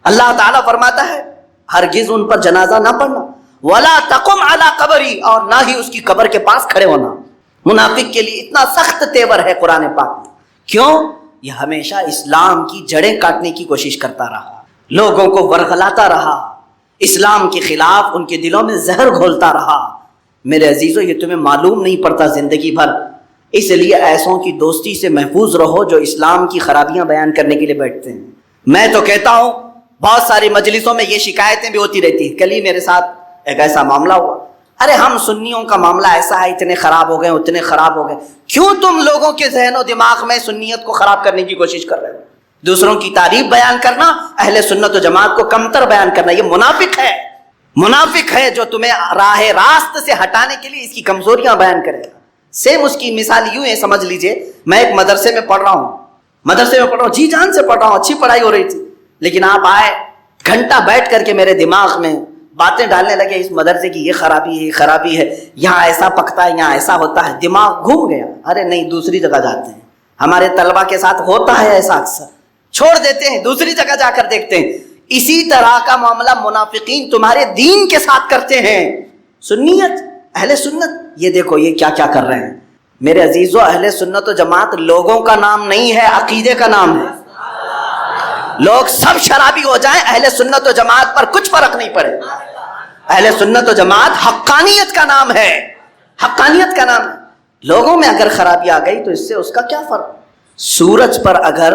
اللہ تعالیٰ فرماتا ہے ہرگز ان پر جنازہ نہ پڑھنا، وَلَا تَقُمْ عَلَىٰ قَبْرِهِ، اور نہ ہی اس کی قبر کے پاس کھڑے ہونا۔ منافق کے لیے اتنا سخت تیور ہے قرآن پاک میں، کیوں؟ یہ ہمیشہ اسلام کی جڑیں کاٹنے کی کوشش کرتا رہا، لوگوں کو ورغلاتا رہا، اسلام کے خلاف ان کے دلوں میں زہر گھولتا رہا۔ میرے عزیزو یہ تمہیں معلوم نہیں پڑتا زندگی بھر، اس لیے ایسوں کی دوستی سے محفوظ رہو جو اسلام کی خرابیاں بیان کرنے کے لیے بیٹھتے ہیں۔ میں تو کہتا ہوں بہت ساری مجلسوں میں یہ شکایتیں بھی ہوتی رہتی ہیں، کل ہی میرے ساتھ ایک ایسا معاملہ ہوا، ارے ہم سنیوں کا معاملہ ایسا ہے، اتنے خراب ہو گئے اتنے خراب ہو گئے، کیوں تم لوگوں کے ذہن و دماغ میں سنیت کو خراب کرنے کی کوشش کر رہے ہو؟ دوسروں کی تعریف بیان کرنا، اہل سنت و جماعت کو کمتر بیان کرنا، یہ منافق ہے، منافق ہے جو تمہیں راہ راست سے ہٹانے کے لیے اس کی کمزوریاں بیان کرے گا۔ سیم اس کی مثال یوں ہے، سمجھ لیجئے میں ایک مدرسے میں پڑھ رہا ہوں، جی جان سے پڑھ رہا ہوں، اچھی پڑھائی ہو رہی تھی، لیکن آپ آئے گھنٹہ بیٹھ کر کے میرے دماغ میں باتیں ڈالنے لگے، اس مدرسے کی یہ خرابی ہے، یہ خرابی ہے، یہاں ایسا پکتا ہے، یہاں ایسا ہوتا ہے، دماغ گھوم گیا۔ ارے نہیں، دوسری جگہ جاتے ہیں، ہمارے طلبہ کے ساتھ ہوتا ہے ایسا، اکثر چھوڑ دیتے ہیں، دوسری جگہ جا کر دیکھتے ہیں۔ اسی طرح کا معاملہ منافقین تمہارے دین کے ساتھ کرتے ہیں۔ سنیت، اہل سنت، یہ دیکھو یہ کیا کیا کر رہے ہیں۔ میرے عزیزو اہل سنت و جماعت لوگوں کا نام نہیں ہے، عقیدے کا نام ہے۔ لوگ سب شرابی ہو جائیں، اہل سنت و جماعت پر کچھ فرق نہیں پڑے۔ اہل سنت و جماعت حقانیت کا نام ہے، حقانیت کا نام ہے۔ لوگوں میں اگر خرابی آ گئی تو اس سے اس کا کیا فرق؟ سورج پر اگر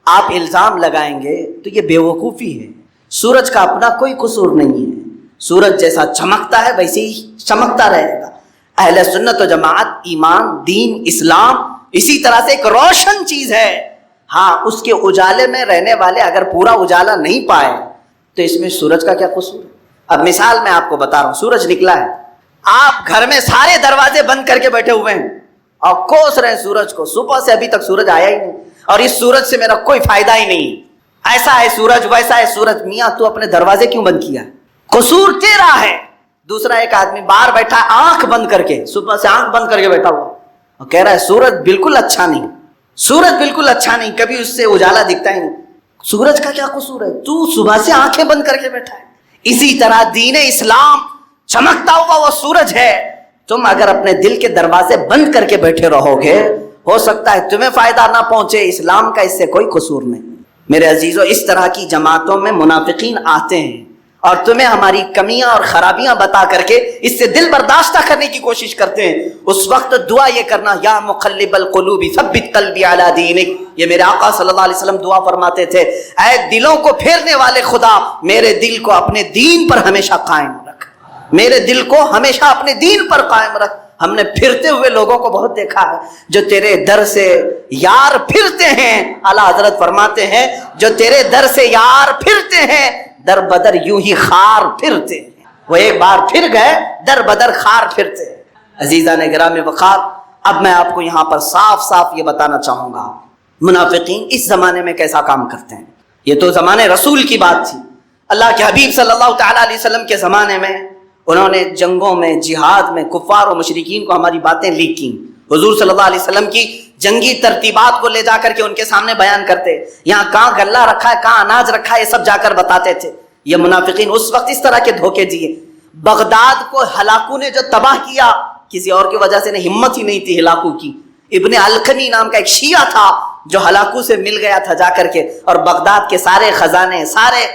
آپ الزام لگائیں گے تو یہ بے وقوفی ہے. سورج کا اپنا کوئی قصور نہیں ہے. سورج جیسا چمکتا ہے ویسے ہی چمکتا رہے گا. اہل سنت و جماعت ایمان، دین، اسلام اسی طرح سے ایک روشن چیز ہے. ہاں اس کے اجالے میں رہنے والے اگر پورا اجالا نہیں پائے تو اس میں سورج کا کیا قصور ہے؟ اب مثال میں آپ کو بتا رہا ہوں. سورج نکلا ہے، آپ گھر میں سارے دروازے بند کر کے بیٹھے ہوئے ہیں اور کوس رہے ہیں سورج کو. صبح سے ابھی تک سورج آیا ہی نہیں اور اس سورج سے میرا کوئی فائدہ ہی نہیں. ایسا ہے سورج، ویسا ہے سورج. میاں تو اپنے دروازے کیوں بند کیا؟ قصور تیرا ہے. دوسرا ایک آدمی باہر بیٹھا ہے آنکھ بند کر کے، صبح سے آنکھ بند کر کے بیٹھا ہوا اور کہہ رہا ہے سورج بالکل اچھا نہیں، سورج بالکل اچھا نہیں، کبھی اس سے اجالا دکھتا ہی نہیں. سورج کا کیا قصور ہے؟ تو صبح سے آنکھیں بند کر کے بیٹھا ہے. اسی طرح دین اسلام چمکتا ہوا وہ سورج ہے. تم اگر اپنے دل کے دروازے بند کر کے بیٹھے رہو گے ہو سکتا ہے تمہیں فائدہ نہ پہنچے. اسلام کا اس سے کوئی قصور نہیں. میرے عزیزو، اس طرح کی جماعتوں میں منافقین آتے ہیں اور تمہیں ہماری کمیاں اور خرابیاں بتا کر کے اس سے دل برداشتہ کرنے کی کوشش کرتے ہیں. اس وقت دعا یہ کرنا، یا مقلب القلوب ثبت قلبی علی دینک. یہ میرے آقا صلی اللہ علیہ وسلم دعا فرماتے تھے، اے دلوں کو پھیرنے والے خدا، میرے دل کو اپنے دین پر ہمیشہ قائم رکھ، میرے دل کو ہمیشہ اپنے دین پر قائم رکھ. ہم نے پھرتے ہوئے لوگوں کو بہت دیکھا ہے جو تیرے در سے یار پھرتے ہیں. اعلیٰ حضرت فرماتے ہیں جو تیرے در سے یار پھرتے ہیں در بدر یوں ہی خار پھرتے ہیں. وہ ایک بار پھر گئے در بدر خار پھرتے ہیں. عزیزان گرامی وقار، اب میں آپ کو یہاں پر صاف صاف یہ بتانا چاہوں گا منافقین اس زمانے میں کیسا کام کرتے ہیں. یہ تو زمانے رسول کی بات تھی. اللہ کے حبیب صلی اللہ تعالیٰ علیہ وسلم کے زمانے میں انہوں نے جنگوں میں، جہاد میں کفار و مشرکین کو ہماری باتیں لیک کی. حضور صلی اللہ علیہ وسلم کی جنگی ترتیبات کو لے جا کر کے ان کے سامنے بیان کرتے. یہاں کہاں غلہ رکھا ہے، کہاں اناج رکھا ہے، یہ سب جا کر بتاتے تھے. یہ منافقین اس وقت اس طرح کے دھوکے دیے. بغداد کو ہلاکو نے جو تباہ کیا کسی اور کی وجہ سے نہیں، ہمت ہی نہیں تھی ہلاکو کی. ابن القمی نام کا ایک شیعہ تھا جو ہلاکو سے مل گیا تھا جا کر کے، اور بغداد کے سارے خزانے، سارے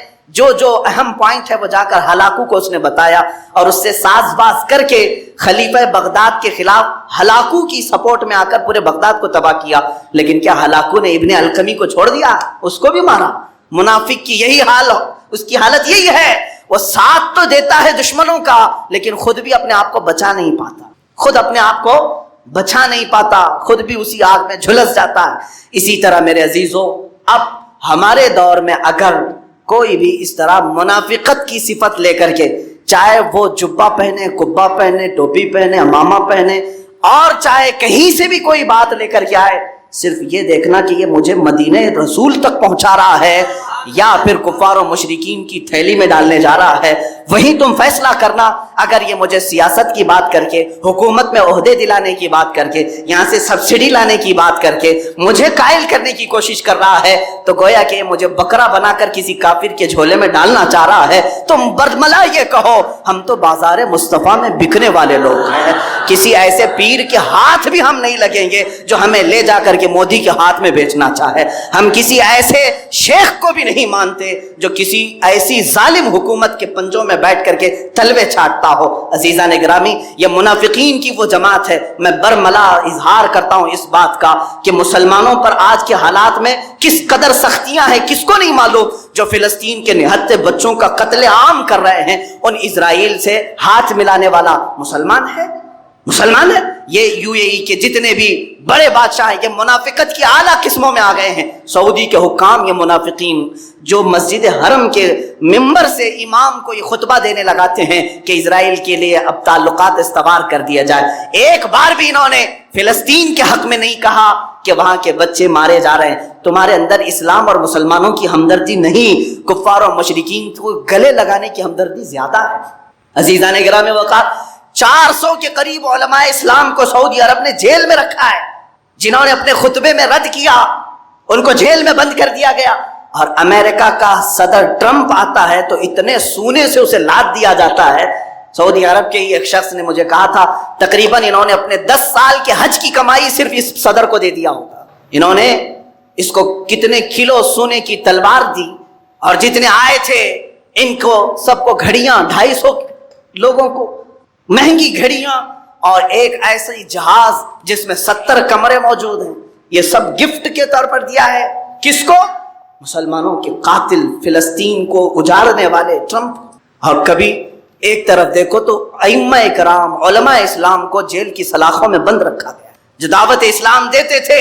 جو اہم پوائنٹ ہے وہ جا کر ہلاکو کو اس نے بتایا اور اس سے ساز باز کر کے خلیفہ بغداد کے خلاف ہلاکو کی سپورٹ میں آ کر پورے بغداد کو تباہ کیا. لیکن کیا ہلاکو نے ابن القمی کو چھوڑ دیا؟ اس کو بھی مارا. منافق کی یہی حال، اس کی حالت یہی ہے. وہ ساتھ تو دیتا ہے دشمنوں کا لیکن خود بھی اپنے آپ کو بچا نہیں پاتا، خود اپنے آپ کو بچا نہیں پاتا، خود بھی اسی آگ میں جھلس جاتا ہے. اسی طرح میرے عزیزو، اب ہمارے دور میں اگر کوئی بھی اس طرح منافقت کی صفت لے کر کے، چاہے وہ جبہ پہنے، قبہ پہنے، ٹوپی پہنے، امامہ پہنے، اور چاہے کہیں سے بھی کوئی بات لے کر کے آئے، صرف یہ دیکھنا کہ یہ مجھے مدینہ رسول تک پہنچا رہا ہے یا پھر کفار و مشرکین کی تھیلی میں ڈالنے جا رہا ہے. وہیں تم فیصلہ کرنا. اگر یہ مجھے سیاست کی بات کر کے، حکومت میں عہدے دلانے کی بات کر کے، یہاں سے سبسڈی لانے کی بات کر کے مجھے قائل کرنے کی کوشش کر رہا ہے تو گویا کہ مجھے بکرا بنا کر کسی کافر کے جھولے میں ڈالنا چاہ رہا ہے. تم برملا یہ کہو ہم تو بازار مصطفیٰ میں بکنے والے لوگ ہیں. کسی ایسے پیر کے ہاتھ بھی ہم نہیں لگیں گے جو ہمیں لے جا کر کے مودی کے ہاتھ میں بیچنا چاہے. ہم کسی ایسے شیخ کو بھی نہیں مانتے جو کسی ایسی ظالم حکومت کے پنجوں میں بیٹھ کر کے تلوے چھاٹتا ہو. عزیزان گرامی، یہ منافقین کی وہ جماعت ہے. میں برملا اظہار کرتا ہوں اس بات کا کہ مسلمانوں پر آج کے حالات میں کس قدر سختیاں ہیں کس کو نہیں معلوم. جو فلسطین کے نہتے بچوں کا قتل عام کر رہے ہیں ان اسرائیل سے ہاتھ ملانے والا مسلمان ہے، مسلمان ہے. یہ یو اے ای کے جتنے بھی بڑے بادشاہ ہیں یہ منافقت کی اعلیٰ قسموں میں آ گئے ہیں. سعودی کے حکام یہ منافقین جو مسجد حرم کے ممبر سے امام کو یہ خطبہ دینے لگاتے ہیں کہ اسرائیل کے لیے اب تعلقات استوار کر دیا جائے. ایک بار بھی انہوں نے فلسطین کے حق میں نہیں کہا کہ وہاں کے بچے مارے جا رہے ہیں. تمہارے اندر اسلام اور مسلمانوں کی ہمدردی نہیں، کفار اور مشرکین کو گلے لگانے کی ہمدردی زیادہ ہے. عزیزان گرامی وقار، 400 کے قریب علماء اسلام کو سعودی عرب نے جیل میں رکھا ہے. جنہوں نے اپنے خطبے میں رد کیا ان کو جیل میں بند کر دیا گیا. اور امریکہ کا صدر ٹرمپ آتا ہے تو اتنے سونے سے اسے لاد دیا جاتا ہے. سعودی عرب کے ایک شخص نے مجھے کہا تھا تقریباً انہوں نے اپنے 10 سال کے حج کی کمائی صرف اس صدر کو دے دیا ہوگا. انہوں نے اس کو کتنے کلو سونے کی تلوار دی اور جتنے آئے تھے ان کو سب کو گھڑیاں 250 لوگوں کو مہنگی گھڑیاں اور ایک ایسی جہاز جس میں 70 کمرے موجود ہیں، یہ سب گفٹ کے طور پر دیا ہے کس کو؟ مسلمانوں کے قاتل، فلسطین کو اجاڑنے والے ٹرمپ۔ اور کبھی ایک طرف دیکھو تو ائمہ کرام، علماء اسلام کو جیل کی سلاخوں میں بند رکھا گیا، جو دعوت اسلام دیتے تھے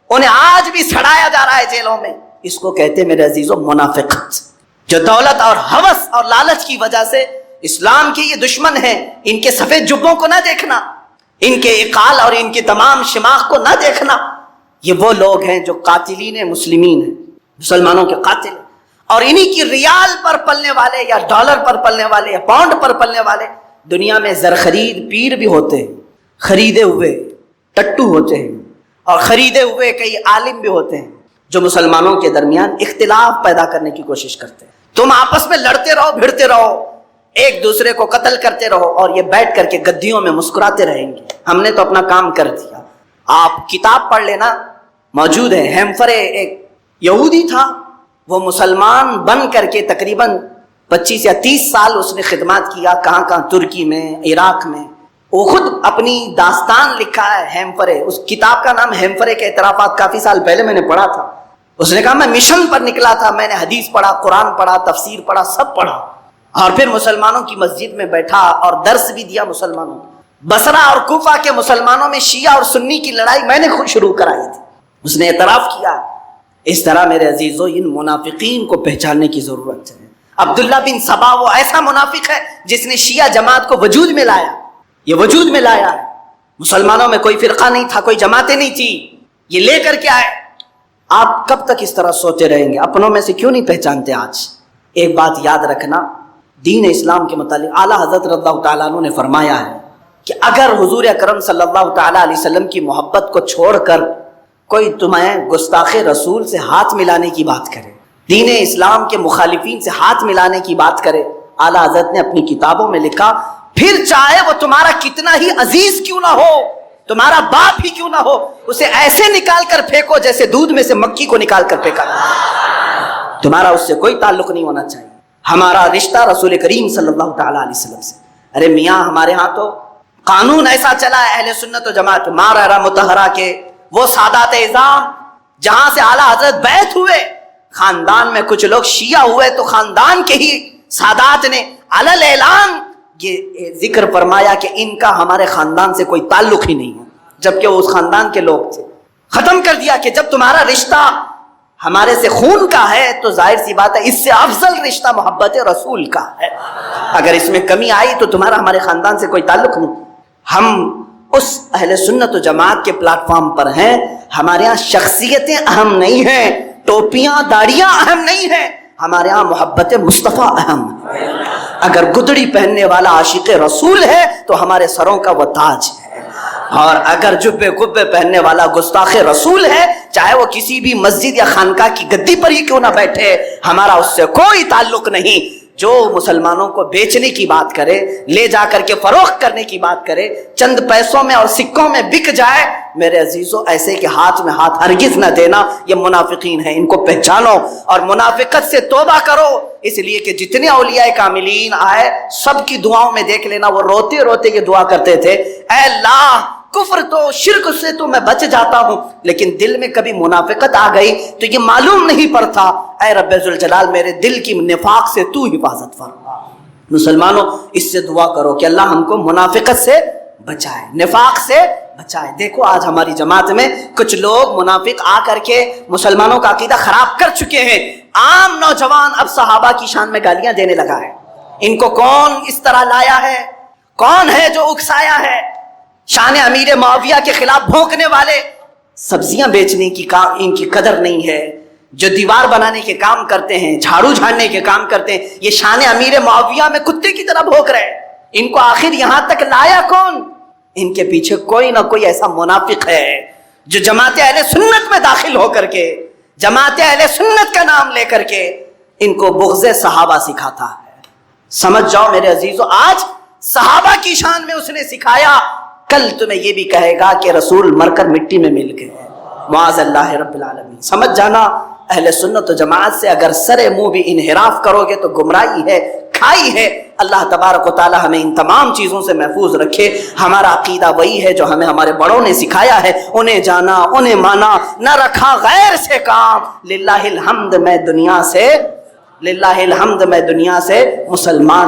انہیں آج بھی سڑایا جا رہا ہے جیلوں میں۔ اس کو کہتے ہیں میرے عزیزو منافقت، جو دولت اور ہوس اور لالچ کی وجہ سے اسلام کے یہ دشمن ہیں، ان کے سفید جبوں کو نہ دیکھنا، ان کے اقال اور ان کی تمام شماغ کو نہ دیکھنا۔ یہ وہ لوگ ہیں جو قاتلین مسلمین ہیں، مسلمانوں کے قاتل، اور انہی کی ریال پر پلنے والے یا ڈالر پر پلنے والے یا پاؤنڈ پر پلنے والے دنیا میں زرخرید پیر بھی ہوتے ہیں، خریدے ہوئے ٹٹو ہوتے ہیں، اور خریدے ہوئے کئی عالم بھی ہوتے ہیں جو مسلمانوں کے درمیان اختلاف پیدا کرنے کی کوشش کرتے ہیں۔ تم آپس میں لڑتے رہو، بھڑتے رہو، ایک دوسرے کو قتل کرتے رہو، اور یہ بیٹھ کر کے گدیوں میں مسکراتے رہیں گے، ہم نے تو اپنا کام کر دیا۔ آپ کتاب پڑھ لینا، موجود ہے۔ ہیمفرے ایک یہودی تھا، وہ مسلمان بن کر کے تقریباً 25 یا 30 سال اس نے خدمات کیا، کہاں کہاں، ترکی میں، عراق میں۔ وہ خود اپنی داستان لکھا ہے ہیمفرے، اس کتاب کا نام ہیمفرے کے اعترافات، کافی سال پہلے میں نے پڑھا تھا۔ اس نے کہا میں مشن پر نکلا تھا، میں نے حدیث پڑھا، قرآن پڑھا، تفسیر پڑھا، سب پڑھا، اور پھر مسلمانوں کی مسجد میں بیٹھا اور درس بھی دیا مسلمانوں کو۔ بصرہ اور کوفہ کے مسلمانوں میں شیعہ اور سنی کی لڑائی میں نے خود شروع کرائی تھی، اس نے اعتراف کیا۔ اس طرح میرے عزیزو ان منافقین کو پہچاننے کی ضرورت ہے۔ عبداللہ بن سبا وہ ایسا منافق ہے جس نے شیعہ جماعت کو وجود میں لایا، یہ وجود میں لایا ہے۔ مسلمانوں میں کوئی فرقہ نہیں تھا، کوئی جماعتیں نہیں تھی، یہ لے کر کے آئے۔ آپ کب تک اس طرح سوتے رہیں گے؟ اپنوں میں سے کیوں نہیں پہچانتے آج؟ ایک بات یاد رکھنا، دین اسلام کے متعلق اعلیٰ حضرت رضی اللہ تعالیٰ عنہ نے فرمایا ہے کہ اگر حضور اکرم صلی اللہ تعالیٰ علیہ وسلم کی محبت کو چھوڑ کر کوئی تمہیں گستاخ رسول سے ہاتھ ملانے کی بات کرے، دین اسلام کے مخالفین سے ہاتھ ملانے کی بات کرے، اعلیٰ حضرت نے اپنی کتابوں میں لکھا پھر چاہے وہ تمہارا کتنا ہی عزیز کیوں نہ ہو، تمہارا باپ ہی کیوں نہ ہو، اسے ایسے نکال کر پھینکو جیسے دودھ میں سے مکھی کو نکال کر پھینکا، تمہارا اس سے کوئی تعلق نہیں ہونا چاہیے۔ ہمارا رشتہ رسول کریم صلی اللہ تعالیٰ علیہ وسلم سے۔ ارے میاں، ہمارے ہاں تو قانون ایسا چلا ہے اہل سنت و جماعت مارا متحرہ کے وہ سادات اعظام جہاں سے اعلیٰ حضرت بیعت ہوئے، خاندان میں کچھ لوگ شیعہ ہوئے تو خاندان کے ہی سادات نے علل اعلان یہ ذکر فرمایا کہ ان کا ہمارے خاندان سے کوئی تعلق ہی نہیں ہے، جبکہ وہ اس خاندان کے لوگ تھے۔ ختم کر دیا کہ جب تمہارا رشتہ ہمارے سے خون کا ہے تو ظاہر سی بات ہے اس سے افضل رشتہ محبت رسول کا ہے، اگر اس میں کمی آئی تو تمہارا ہمارے خاندان سے کوئی تعلق نہیں۔ ہم اس اہل سنت و جماعت کے پلیٹ فارم پر ہیں، ہمارے ہاں شخصیتیں اہم نہیں ہیں، ٹوپیاں داڑیاں اہم نہیں ہیں، ہمارے ہاں محبت مصطفیٰ اہم ہے۔ اگر گدڑی پہننے والا عاشق رسول ہے تو ہمارے سروں کا وہ تاج ہے، اور اگر جبے گبے پہننے والا گستاخ رسول ہے، چاہے وہ کسی بھی مسجد یا خانقاہ کی گدی پر ہی کیوں نہ بیٹھے، ہمارا اس سے کوئی تعلق نہیں۔ جو مسلمانوں کو بیچنے کی بات کرے، لے جا کر کے فروخت کرنے کی بات کرے، چند پیسوں میں اور سکوں میں بک جائے، میرے عزیزو ایسے کہ ہاتھ میں ہاتھ ہرگز نہ دینا، یہ منافقین ہیں، ان کو پہچانو اور منافقت سے توبہ کرو۔ اس لیے کہ جتنے اولیاء کاملین آئے سب کی دعاؤں میں دیکھ لینا وہ روتے روتے یہ دعا کرتے تھے، اے اللہ کفر تو شرک سے تو میں بچ جاتا ہوں، لیکن دل میں کبھی منافقت آ گئی تو یہ معلوم نہیں پڑتا، اے رب ذوالجلال میرے دل کی نفاق سے تو حفاظت فرما۔ مسلمانوں اس سے دعا کرو کہ اللہ ہم کو منافقت سے بچائے، نفاق سے بچائے۔ دیکھو آج ہماری جماعت میں کچھ لوگ منافق آ کر کے مسلمانوں کا عقیدہ خراب کر چکے ہیں۔ عام نوجوان اب صحابہ کی شان میں گالیاں دینے لگا ہے، ان کو کون اس طرح لایا ہے، کون ہے جو اکسایا ہے؟ شان امیر معاویہ کے خلاف بھونکنے والے، سبزیاں بیچنے کی ان کی قدر نہیں ہے، جو دیوار بنانے کے کام کرتے ہیں، جھاڑو جھاڑنے کے کام کرتے ہیں، یہ شان امیر معاویہ میں کتے کی طرح بھونک رہے ہیں۔ ان کو آخر یہاں تک لایا کون؟ ان کے پیچھے کوئی نہ کوئی ایسا منافق ہے جو جماعت اہل سنت میں داخل ہو کر کے، جماعت اہل سنت کا نام لے کر کے ان کو بغض صحابہ سکھاتا ہے۔ سمجھ جاؤ میرے عزیزو، آج صحابہ کی شان میں اس نے سکھایا، کل تمہیں یہ بھی کہے گا کہ رسول مر کر مٹی میں مل گئے، معاذ اللہ رب العالمین۔ سمجھ جانا اہل سنت و جماعت سے اگر سر منہ بھی انحراف کرو گے تو گمراہی ہے، کھائی ہے، اللہ تبارک و تعالی ہمیں ان تمام چیزوں سے محفوظ رکھے. ہمارا عقیدہ وہی ہے جو ہمیں ہمارے بڑوں نے سکھایا ہے، انہیں جانا، انہیں مانا، نہ رکھا غیر سے کام. للہ الحمد میں دنیا سے مسلمان